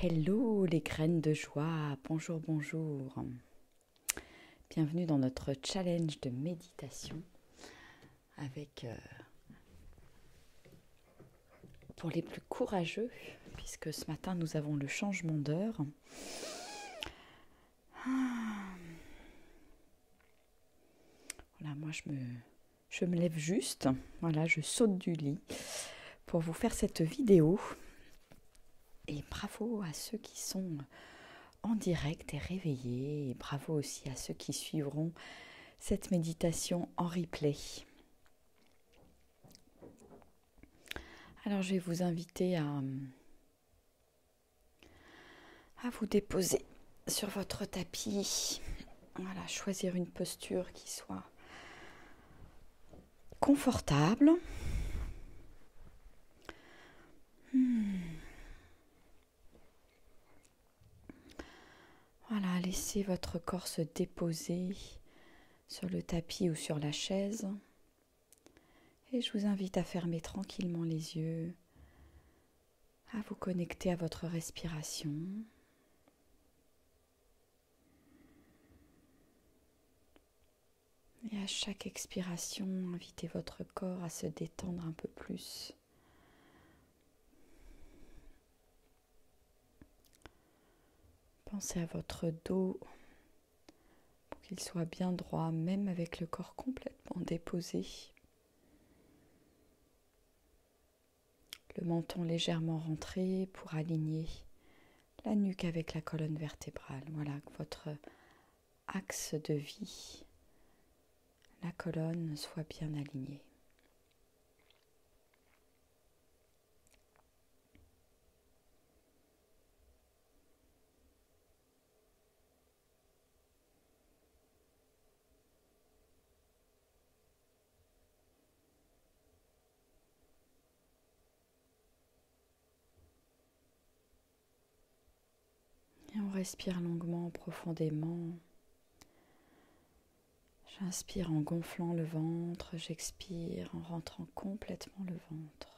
Hello les graines de joie, bonjour, bonjour. Bienvenue dans notre challenge de méditation avec, pour les plus courageux, puisque ce matin nous avons le changement d'heure. Voilà, moi je me lève juste, voilà, je saute du lit pour vous faire cette vidéo. Et bravo à ceux qui sont en direct et réveillés, et bravo aussi à ceux qui suivront cette méditation en replay. Alors je vais vous inviter à vous déposer sur votre tapis. Voilà, choisir une posture qui soit confortable. Voilà, laissez votre corps se déposer sur le tapis ou sur la chaise. Et je vous invite à fermer tranquillement les yeux, à vous connecter à votre respiration. Et à chaque expiration, invitez votre corps à se détendre un peu plus. Pensez à votre dos pour qu'il soit bien droit, même avec le corps complètement déposé. Le menton légèrement rentré pour aligner la nuque avec la colonne vertébrale. Voilà, que votre axe de vie, la colonne, soit bien alignée. Et on respire longuement, profondément. J'inspire en gonflant le ventre, j'expire en rentrant complètement le ventre.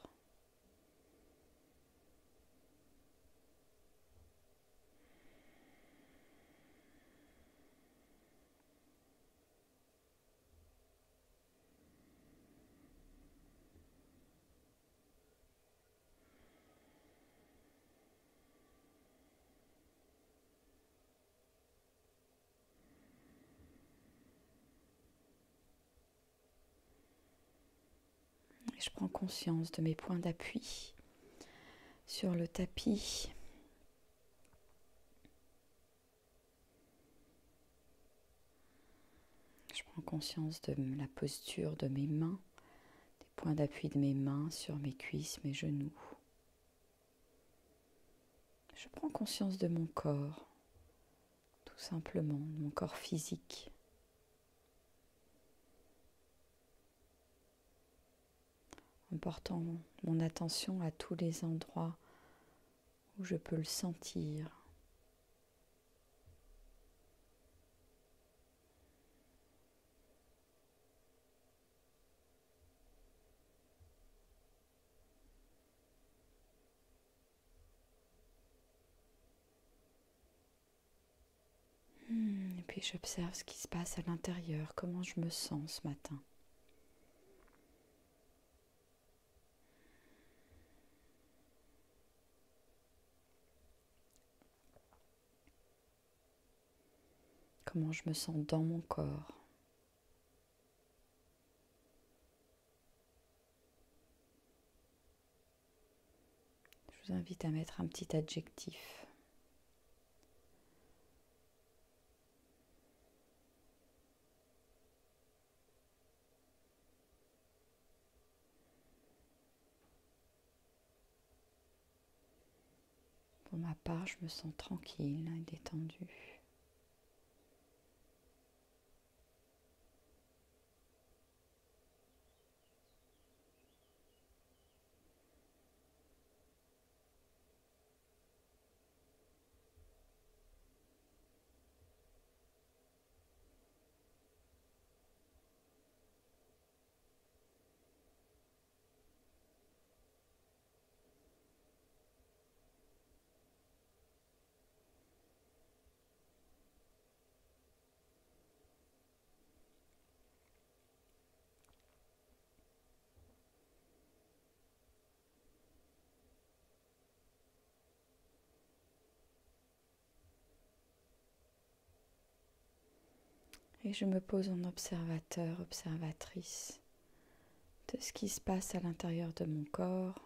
Et je prends conscience de mes points d'appui sur le tapis. Je prends conscience de la posture de mes mains, des points d'appui de mes mains sur mes cuisses, mes genoux. Je prends conscience de mon corps, tout simplement, de mon corps physique. En portant mon attention à tous les endroits où je peux le sentir. Et puis j'observe ce qui se passe à l'intérieur, comment je me sens ce matin. Comment je me sens dans mon corps. Je vous invite à mettre un petit adjectif. Pour ma part, je me sens tranquille et détendue. Et je me pose en observateur, observatrice de ce qui se passe à l'intérieur de mon corps.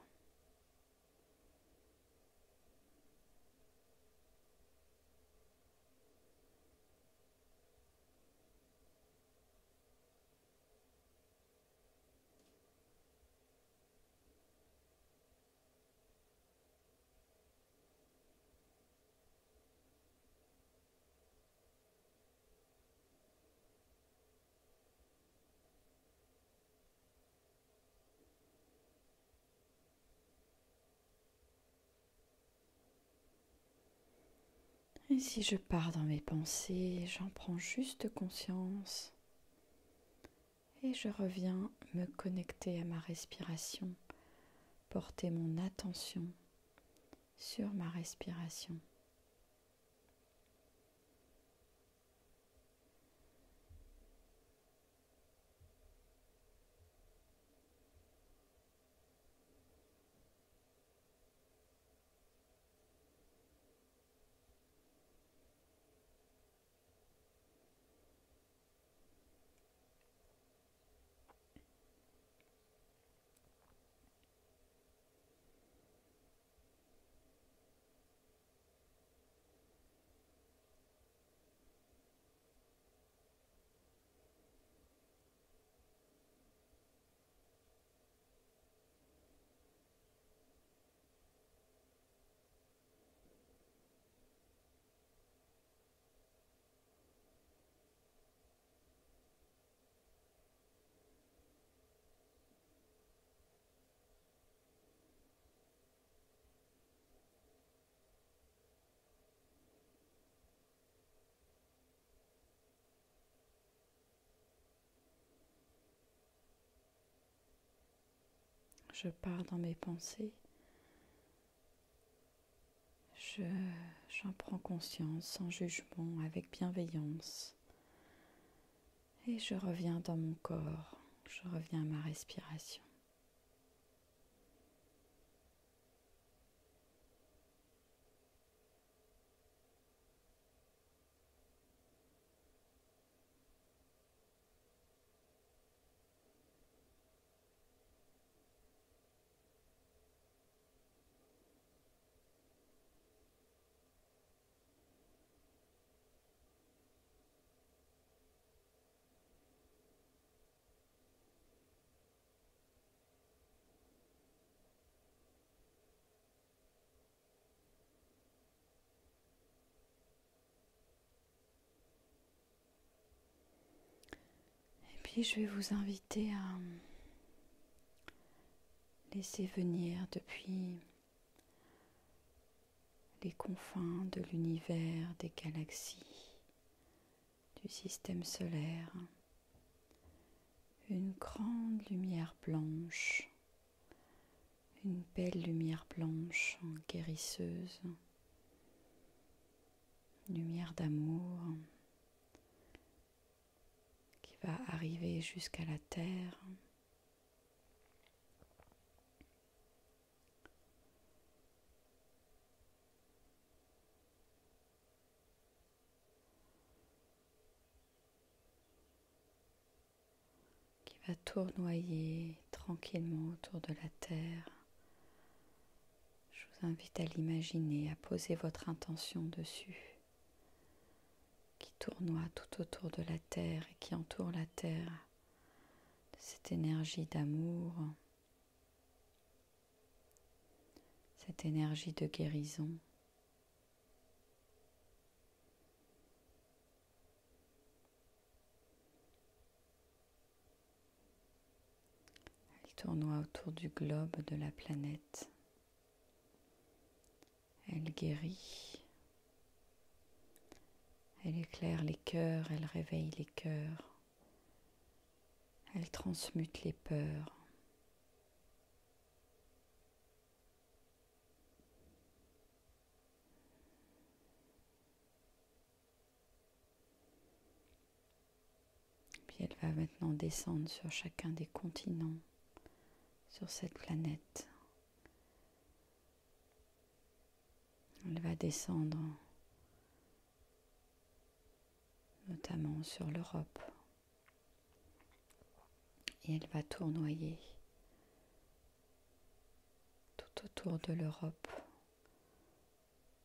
Et si je pars dans mes pensées, j'en prends juste conscience et je reviens me connecter à ma respiration, porter mon attention sur ma respiration. Je pars dans mes pensées, j'en prends conscience sans jugement, avec bienveillance. Et je reviens dans mon corps, je reviens à ma respiration. Et puis je vais vous inviter à laisser venir depuis les confins de l'univers, des galaxies, du système solaire, une grande lumière blanche, une belle lumière blanche guérisseuse, une lumière d'amour qui va arriver jusqu'à la terre. Qui va tournoyer tranquillement autour de la terre. Je vous invite à l'imaginer, à poser votre intention dessus, qui tournoie tout autour de la terre et qui entoure la terre de cette énergie d'amour, cette énergie de guérison. Elle tournoie autour du globe de la planète. Elle guérit. Elle éclaire les cœurs, elle réveille les cœurs. Elle transmute les peurs. Puis elle va maintenant descendre sur chacun des continents, sur cette planète. Elle va descendre notamment sur l'Europe. Et elle va tournoyer tout autour de l'Europe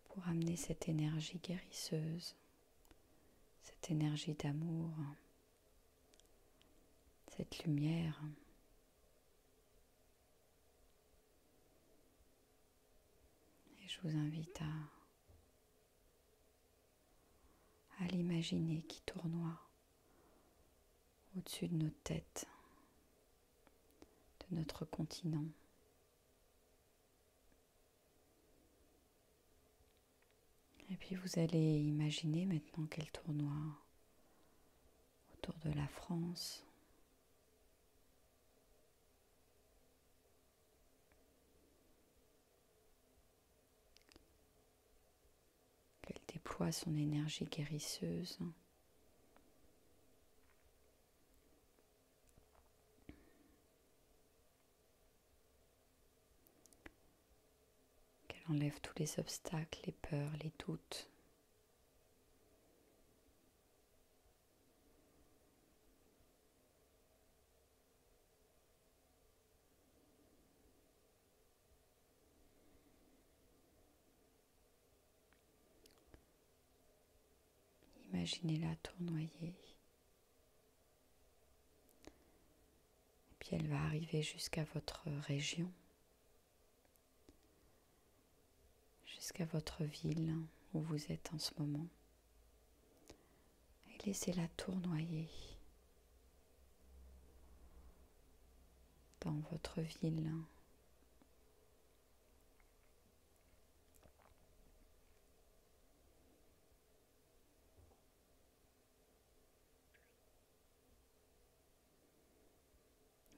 pour amener cette énergie guérisseuse, cette énergie d'amour, cette lumière. Et je vous invite à l'imaginer qui tournoie au-dessus de nos têtes, de notre continent. Et puis vous allez imaginer maintenant qu'elle tournoie autour de la France. Qu'elle déploie son énergie guérisseuse. Qu'elle enlève tous les obstacles, les peurs, les doutes. Imaginez-la tournoyer. Et puis elle va arriver jusqu'à votre région, jusqu'à votre ville où vous êtes en ce moment. Et laissez-la tournoyer dans votre ville.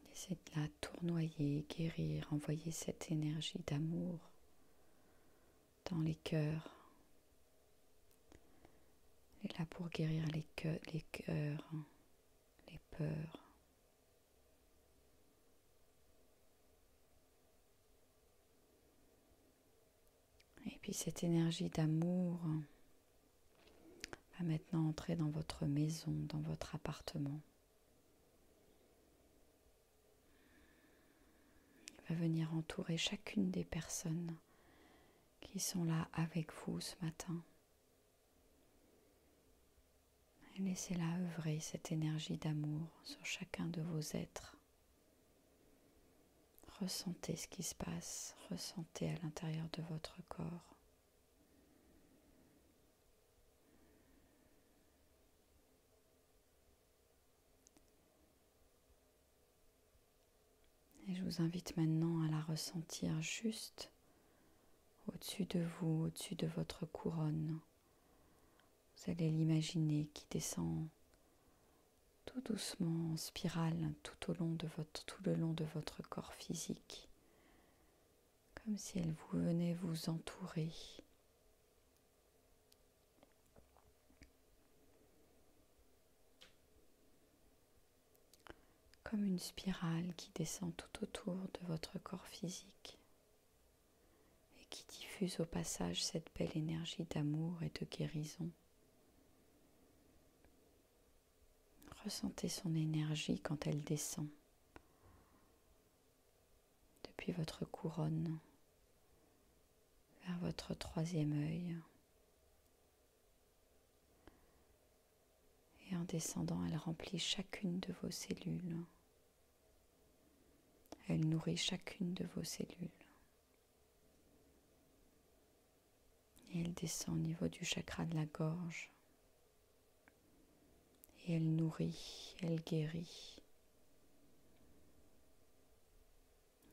Laissez la tournoyer, guérir, envoyer cette énergie d'amour dans les cœurs. Elle est là pour guérir les cœurs, les peurs. Et puis cette énergie d'amour va maintenant entrer dans votre maison, dans votre appartement. Elle va venir entourer chacune des personnes qui sont là avec vous ce matin. Et laissez-la œuvrer cette énergie d'amour sur chacun de vos êtres. Ressentez ce qui se passe, ressentez à l'intérieur de votre corps. Et je vous invite maintenant à la ressentir juste au-dessus de vous, au-dessus de votre couronne. Vous allez l'imaginer qui descend tout doucement en spirale tout le long de votre corps physique, comme si elle venait vous entourer. Comme une spirale qui descend tout autour de votre corps physique et qui diffuse au passage cette belle énergie d'amour et de guérison. Ressentez son énergie quand elle descend depuis votre couronne vers votre troisième œil. Et en descendant, elle remplit chacune de vos cellules. Elle nourrit chacune de vos cellules. Et elle descend au niveau du chakra de la gorge. Et elle nourrit, elle guérit.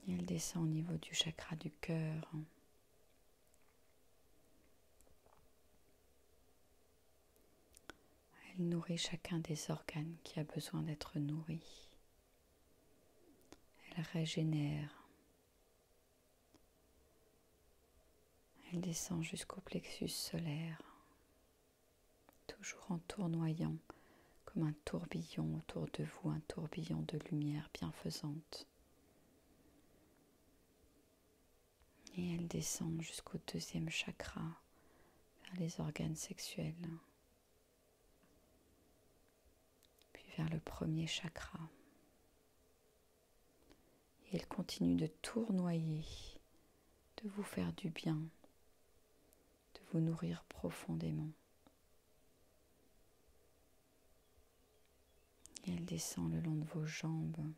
Et elle descend au niveau du chakra du cœur. Elle nourrit chacun des organes qui a besoin d'être nourri. Elle régénère. Elle descend jusqu'au plexus solaire, toujours en tournoyant comme un tourbillon autour de vous, un tourbillon de lumière bienfaisante. Et elle descend jusqu'au deuxième chakra, vers les organes sexuels. vers le premier chakra. Et il continue de tournoyer, de vous faire du bien, de vous nourrir profondément. Et elle descend le long de vos jambes.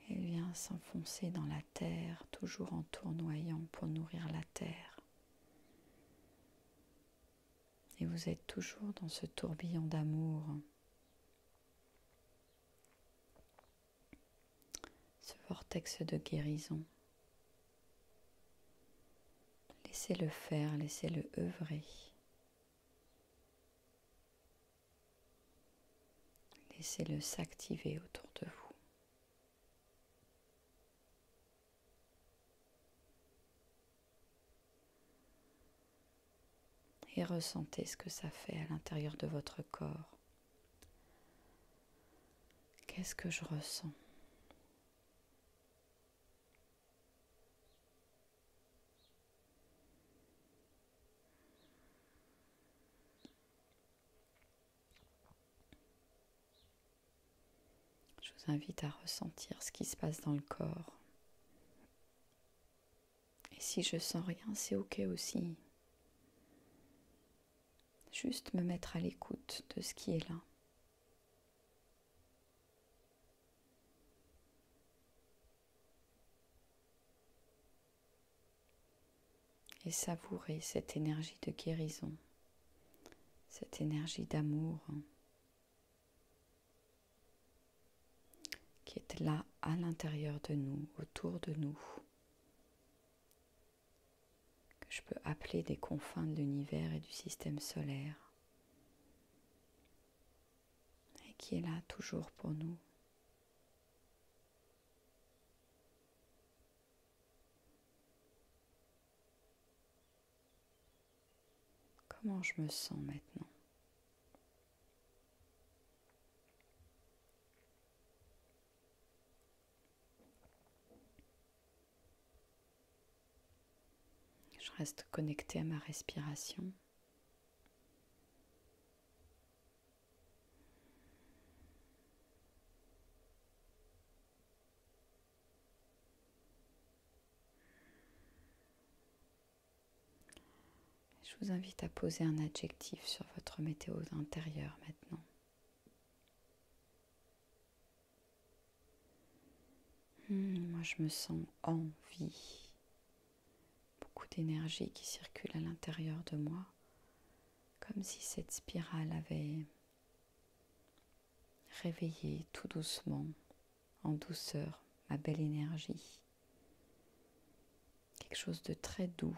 Elle vient s'enfoncer dans la terre, toujours en tournoyant pour nourrir la terre. Et vous êtes toujours dans ce tourbillon d'amour, ce vortex de guérison. Laissez-le faire, laissez-le œuvrer. Laissez-le s'activer autour de vous. Et ressentez ce que ça fait à l'intérieur de votre corps. Qu'est-ce que je ressens ? Je vous invite à ressentir ce qui se passe dans le corps. Et si je sens rien, c'est ok aussi. Juste me mettre à l'écoute de ce qui est là. Et savourer cette énergie de guérison, cette énergie d'amour qui est là à l'intérieur de nous, autour de nous, que je peux appeler des confins de l'univers et du système solaire, et qui est là toujours pour nous. Comment je me sens maintenant ? Je reste connectée à ma respiration. Je vous invite à poser un adjectif sur votre météo intérieure maintenant. Moi, je me sens en vie. Beaucoup d'énergie qui circule à l'intérieur de moi, comme si cette spirale avait réveillé tout doucement, en douceur, ma belle énergie. Quelque chose de très doux,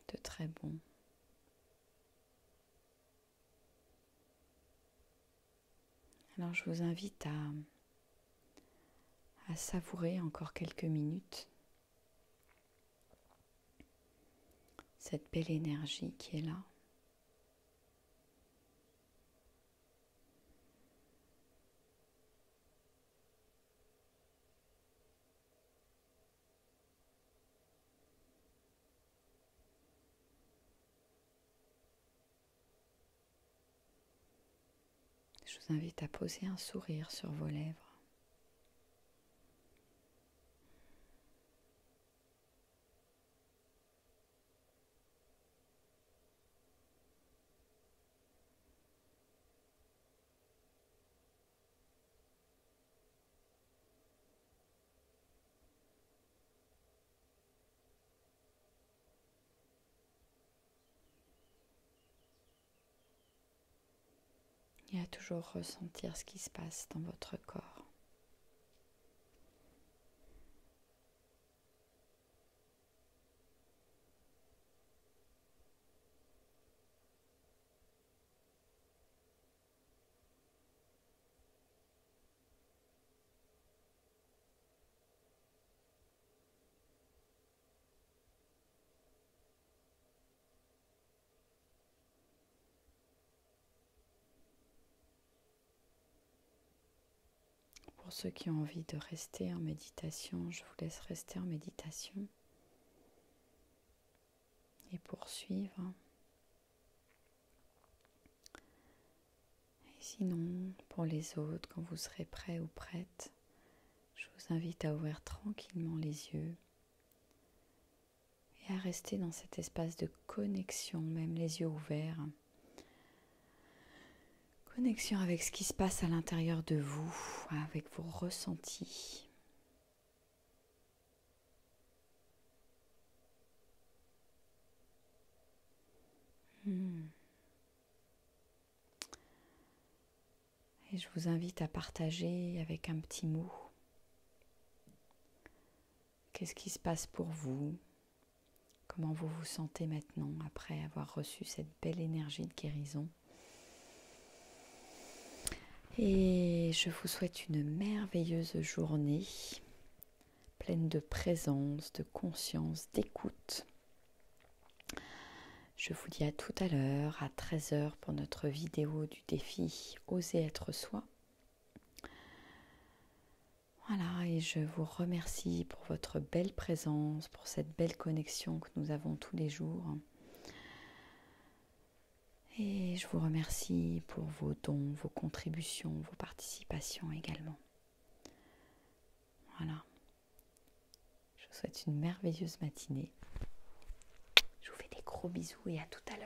de très bon. Alors je vous invite à savourer encore quelques minutes cette belle énergie qui est là. Je vous invite à poser un sourire sur vos lèvres. Et à toujours ressentir ce qui se passe dans votre corps. Pour ceux qui ont envie de rester en méditation, je vous laisse rester en méditation. et poursuivre. Et sinon, pour les autres, quand vous serez prêt ou prête, je vous invite à ouvrir tranquillement les yeux et à rester dans cet espace de connexion, même les yeux ouverts. Connexion avec ce qui se passe à l'intérieur de vous, avec vos ressentis. Et je vous invite à partager avec un petit mot. Qu'est-ce qui se passe pour vous? Comment vous vous sentez maintenant après avoir reçu cette belle énergie de guérison? Et je vous souhaite une merveilleuse journée, pleine de présence, de conscience, d'écoute. Je vous dis à tout à l'heure, à 13h pour notre vidéo du défi Oser être soi. Voilà, et je vous remercie pour votre belle présence, pour cette belle connexion que nous avons tous les jours. Et je vous remercie pour vos dons, vos contributions, vos participations également. Voilà. Je vous souhaite une merveilleuse matinée. Je vous fais des gros bisous et à tout à l'heure.